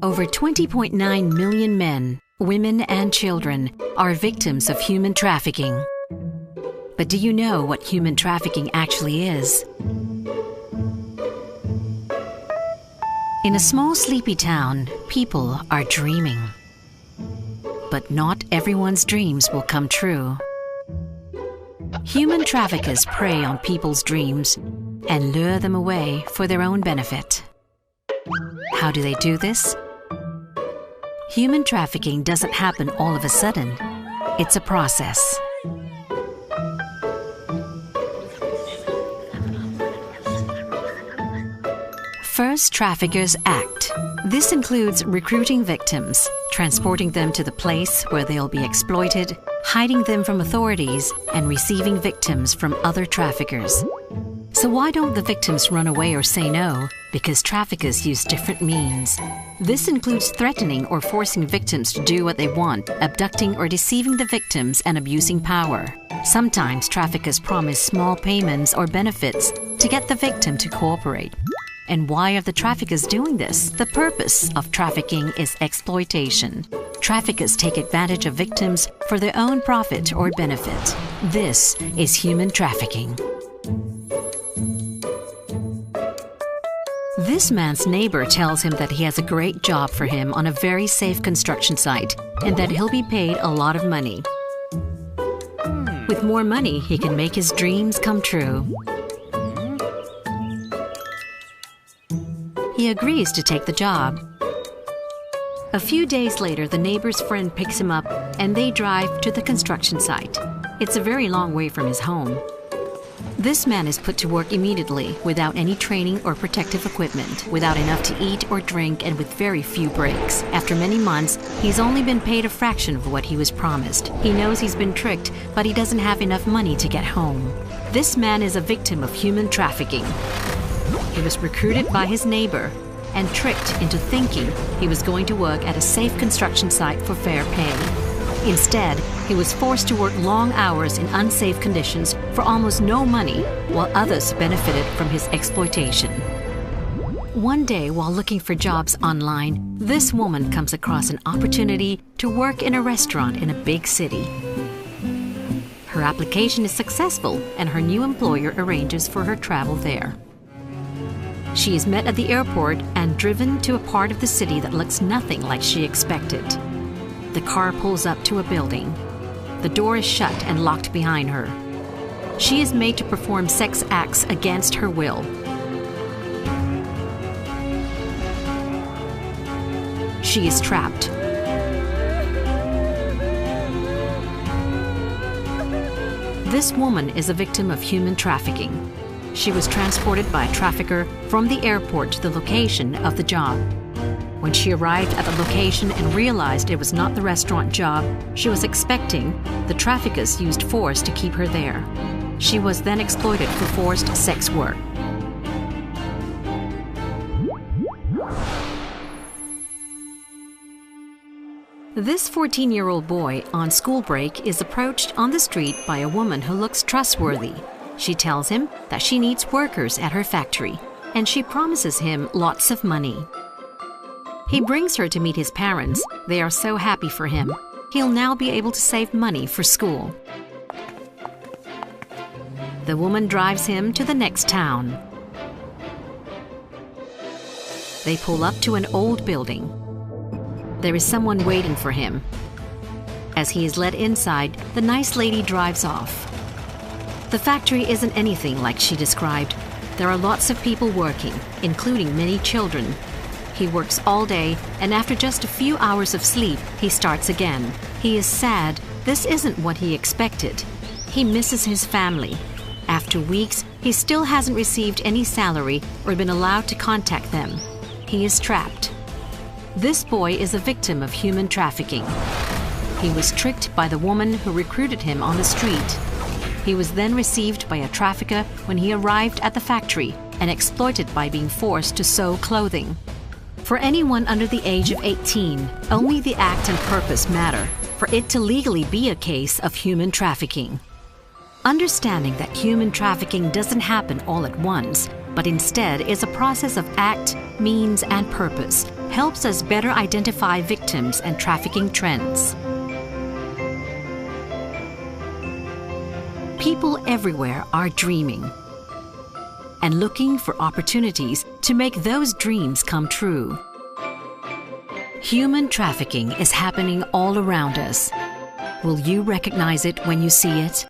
Over 20.9 million men, women, and children are victims of human trafficking. But do you know what human trafficking actually is? In a small sleepy town, people are dreaming. But not everyone's dreams will come true. Human traffickers prey on people's dreams and lure them away for their own benefit. How do they do this? Human trafficking doesn't happen all of a sudden. It's a process. First, traffickers act. This includes recruiting victims, transporting them to the place where they'll be exploited, hiding them from authorities, and receiving victims from other traffickers. So why don't the victims run away or say no? Because traffickers use different means. This includes threatening or forcing victims to do what they want, abducting or deceiving the victims, and abusing power. Sometimes traffickers promise small payments or benefits to get the victim to cooperate. And why are the traffickers doing this? The purpose of trafficking is exploitation. Traffickers take advantage of victims for their own profit or benefit. This is human trafficking. This man's neighbor tells him that he has a great job for him on a very safe construction site and that he'll be paid a lot of money. With more money, he can make his dreams come true. He agrees to take the job. A few days later, the neighbor's friend picks him up and they drive to the construction site. It's a very long way from his home. This man is put to work immediately without any training or protective equipment, without enough to eat or drink, and with very few breaks. After many months, he's only been paid a fraction of what he was promised. He knows he's been tricked, but he doesn't have enough money to get home. This man is a victim of human trafficking. He was recruited by his neighbor and tricked into thinking he was going to work at a safe construction site for fair pay. Instead, he was forced to work long hours in unsafe conditions for almost no money, while others benefited from his exploitation. One day, while looking for jobs online, this woman comes across an opportunity to work in a restaurant in a big city. Her application is successful, and her new employer arranges for her travel there. She is met at the airport and driven to a part of the city that looks nothing like she expected. The car pulls up to a building. The door is shut and locked behind her. She is made to perform sex acts against her will. She is trapped. This woman is a victim of human trafficking. She was transported by a trafficker from the airport to the location of the job. When she arrived at the location and realized it was not the restaurant job she was expecting, the traffickers used force to keep her there. She was then exploited for forced sex work. This 14-year-old boy on school break is approached on the street by a woman who looks trustworthy. She tells him that she needs workers at her factory, and she promises him lots of money. He brings her to meet his parents. They are so happy for him. He'll now be able to save money for school. The woman drives him to the next town. They pull up to an old building. There is someone waiting for him. As he is led inside, the nice lady drives off. The factory isn't anything like she described. There are lots of people working, including many children. He works all day, and after just a few hours of sleep, he starts again. He is sad. This isn't what he expected. He misses his family. After weeks, he still hasn't received any salary or been allowed to contact them. He is trapped. This boy is a victim of human trafficking. He was tricked by the woman who recruited him on the street. He was then received by a trafficker when he arrived at the factory and exploited by being forced to sew clothing. For anyone under the age of 18, only the act and purpose matter for it to legally be a case of human trafficking. Understanding that human trafficking doesn't happen all at once, but instead is a process of act, means, and purpose, helps us better identify victims and trafficking trends. People everywhere are dreaming and looking for opportunities to make those dreams come true. Human trafficking is happening all around us. Will you recognize it when you see it?